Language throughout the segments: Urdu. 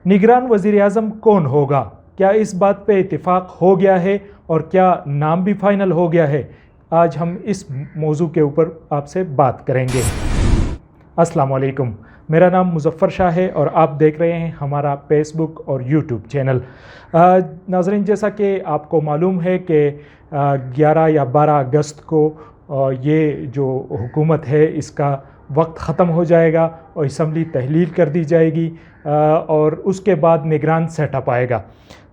نگران وزیر اعظم کون ہوگا؟ کیا اس بات پہ اتفاق ہو گیا ہے اور کیا نام بھی فائنل ہو گیا ہے؟ آج ہم اس موضوع کے اوپر آپ سے بات کریں گے۔ السلام علیکم، میرا نام مظفر شاہ ہے اور آپ دیکھ رہے ہیں ہمارا فیس بک اور یوٹیوب چینل۔ ناظرین، جیسا کہ آپ کو معلوم ہے کہ 11 یا 12 اگست کو یہ جو حکومت ہے اس کا وقت ختم ہو جائے گا اور اسمبلی تحلیل کر دی جائے گی اور اس کے بعد نگران سیٹ اپ آئے گا۔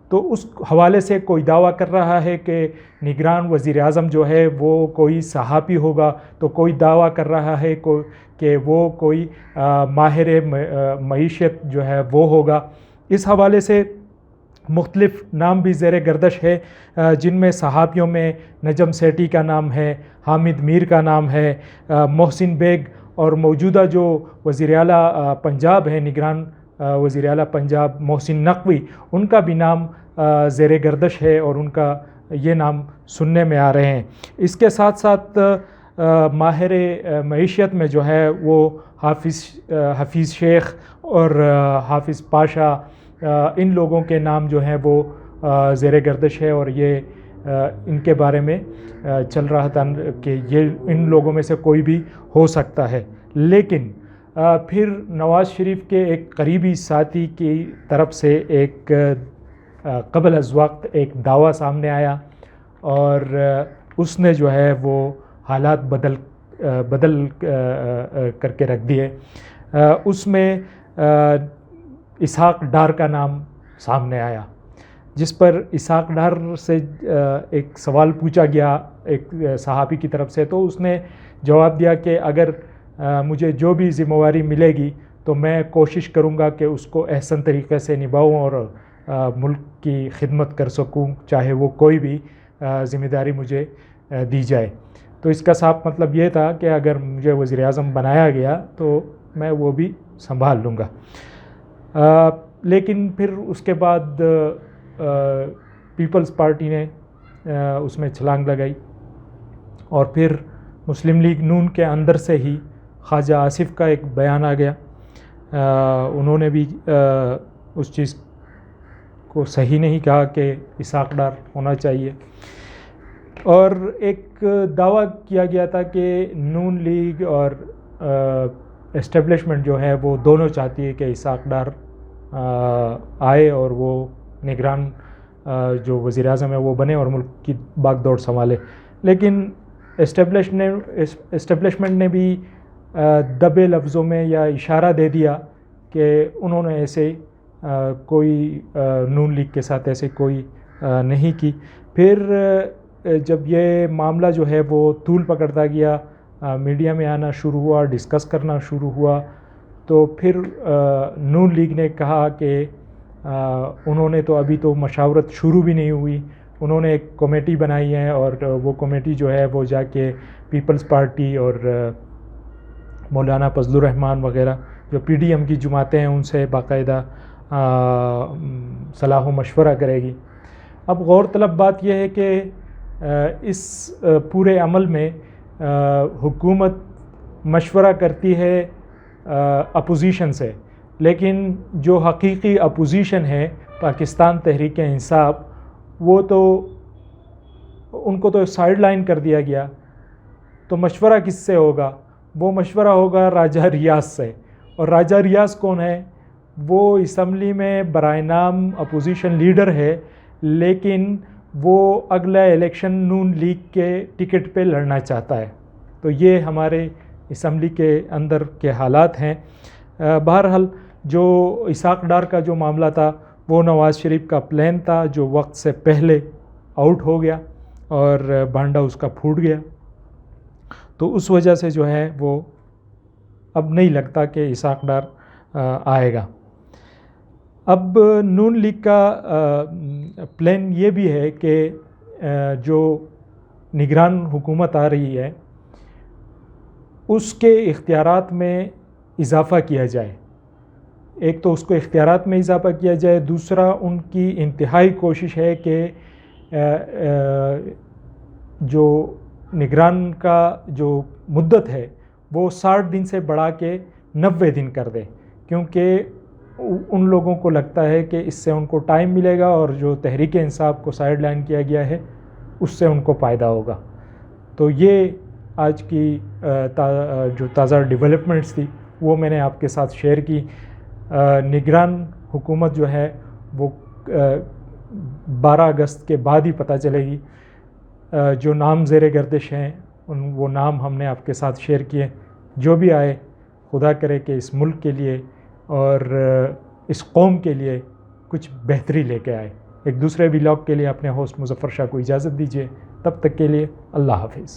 تو اس حوالے سے کوئی دعویٰ کر رہا ہے کہ نگران وزیر اعظم جو ہے وہ کوئی صحافی ہوگا، تو کوئی دعویٰ کر رہا ہے کہ وہ کوئی ماہر معیشت جو ہے وہ ہوگا۔ اس حوالے سے مختلف نام بھی زیر گردش ہے، جن میں صحافیوں میں نجم سیٹھی کا نام ہے، حامد میر کا نام ہے، محسن بیگ اور موجودہ جو وزیر اعلیٰ پنجاب ہیں، نگران وزیر اعلیٰ پنجاب محسن نقوی، ان کا بھی نام زیر گردش ہے اور ان کا یہ نام سننے میں آ رہے ہیں۔ اس کے ساتھ ساتھ ماہر معیشت میں جو ہے وہ حفیظ شیخ اور حافظ پاشا، ان لوگوں کے نام جو ہیں وہ زیر گردش ہے اور یہ ان کے بارے میں چل رہا تھا کہ یہ ان لوگوں میں سے کوئی بھی ہو سکتا ہے۔ لیکن پھر نواز شریف کے ایک قریبی ساتھی کی طرف سے ایک قبل از وقت ایک دعویٰ سامنے آیا اور اس نے جو ہے وہ حالات بدل کر کے رکھ دیے۔ اس میں اسحاق ڈار کا نام سامنے آیا، جس پر اسحاق ڈار سے ایک سوال پوچھا گیا ایک صحافی کی طرف سے، تو اس نے جواب دیا کہ اگر مجھے جو بھی ذمہ داری ملے گی تو میں کوشش کروں گا کہ اس کو احسن طریقے سے نبھاؤں اور ملک کی خدمت کر سکوں، چاہے وہ کوئی بھی ذمہ داری مجھے دی جائے۔ تو اس کا صاف مطلب یہ تھا کہ اگر مجھے وزیر اعظم بنایا گیا تو میں وہ بھی سنبھال لوں گا۔ لیکن پھر اس کے بعد پیپلز پارٹی نے اس میں چھلانگ لگائی اور پھر مسلم لیگ نون کے اندر سے ہی خواجہ آصف کا ایک بیان آ گیا۔ انہوں نے بھی اس چیز کو صحیح نہیں کہا کہ اسحاق ڈار ہونا چاہیے، اور ایک دعویٰ کیا گیا تھا کہ نون لیگ اور اسٹیبلشمنٹ جو ہے وہ دونوں چاہتی ہے کہ اسحاق ڈار آئے اور وہ نگران جو وزیر اعظم ہے وہ بنے اور ملک کی باغ دوڑ سنبھالے۔ لیکن اسٹیبلشمنٹ نے بھی دبے لفظوں میں یا اشارہ دے دیا کہ انہوں نے ایسے کوئی نون لیگ کے ساتھ ایسے کوئی نہیں کی۔ پھر جب یہ معاملہ جو ہے وہ طول پکڑتا گیا، میڈیا میں آنا شروع ہوا، ڈسکس کرنا شروع ہوا، تو پھر نون لیگ نے کہا کہ انہوں نے تو ابھی تو مشاورت شروع بھی نہیں ہوئی، انہوں نے ایک کمیٹی بنائی ہے اور وہ کمیٹی جو ہے وہ جا کے پیپلز پارٹی اور مولانا فضل الرحمان وغیرہ جو پی ڈی ایم کی جماعتیں ہیں ان سے باقاعدہ صلاح و مشورہ کرے گی۔ اب غور طلب بات یہ ہے کہ اس پورے عمل میں حکومت مشورہ کرتی ہے اپوزیشن سے، لیکن جو حقیقی اپوزیشن ہے پاکستان تحریک انصاف، وہ تو ان کو تو سائیڈ لائن کر دیا گیا۔ تو مشورہ کس سے ہوگا؟ وہ مشورہ ہوگا راجہ ریاض سے، اور راجہ ریاض کون ہے؟ وہ اسمبلی میں برائے نام اپوزیشن لیڈر ہے، لیکن وہ اگلا الیکشن نون لیگ کے ٹکٹ پہ لڑنا چاہتا ہے۔ تو یہ ہمارے اسمبلی کے اندر کے حالات ہیں۔ بہرحال جو اسحاق ڈار کا جو معاملہ تھا وہ نواز شریف کا پلان تھا، جو وقت سے پہلے آؤٹ ہو گیا اور بانڈا اس کا پھوٹ گیا۔ تو اس وجہ سے جو ہے وہ اب نہیں لگتا کہ اسحاق ڈار آئے گا۔ اب نون لیگ کا پلان یہ بھی ہے کہ جو نگران حکومت آ رہی ہے اس کے اختیارات میں اضافہ کیا جائے۔ ایک تو اس کو اختیارات میں اضافہ کیا جائے، دوسرا ان کی انتہائی کوشش ہے کہ جو نگران کا جو مدت ہے وہ 60 دن سے بڑھا کے 90 دن کر دے، کیونکہ ان لوگوں کو لگتا ہے کہ اس سے ان کو ٹائم ملے گا اور جو تحریک انصاف کو سائیڈ لائن کیا گیا ہے اس سے ان کو فائدہ ہوگا. تو یہ آج کی جو تازہ ڈیولپمنٹس تھی وہ میں نے آپ کے ساتھ شیئر کی. نگران حکومت جو ہے وہ 12 اگست کے بعد ہی پتہ چلے گی. جو نام زیر گردش ہیں وہ نام ہم نے آپ کے ساتھ شیئر کیے. جو بھی آئے خدا کرے کہ اس ملک کے لیے اور اس قوم کے لیے کچھ بہتری لے کے آئے. ایک دوسرے ولاگ کے لیے اپنے ہوسٹ مظفر شاہ کو اجازت دیجیے. تب تک کے لیے اللہ حافظ.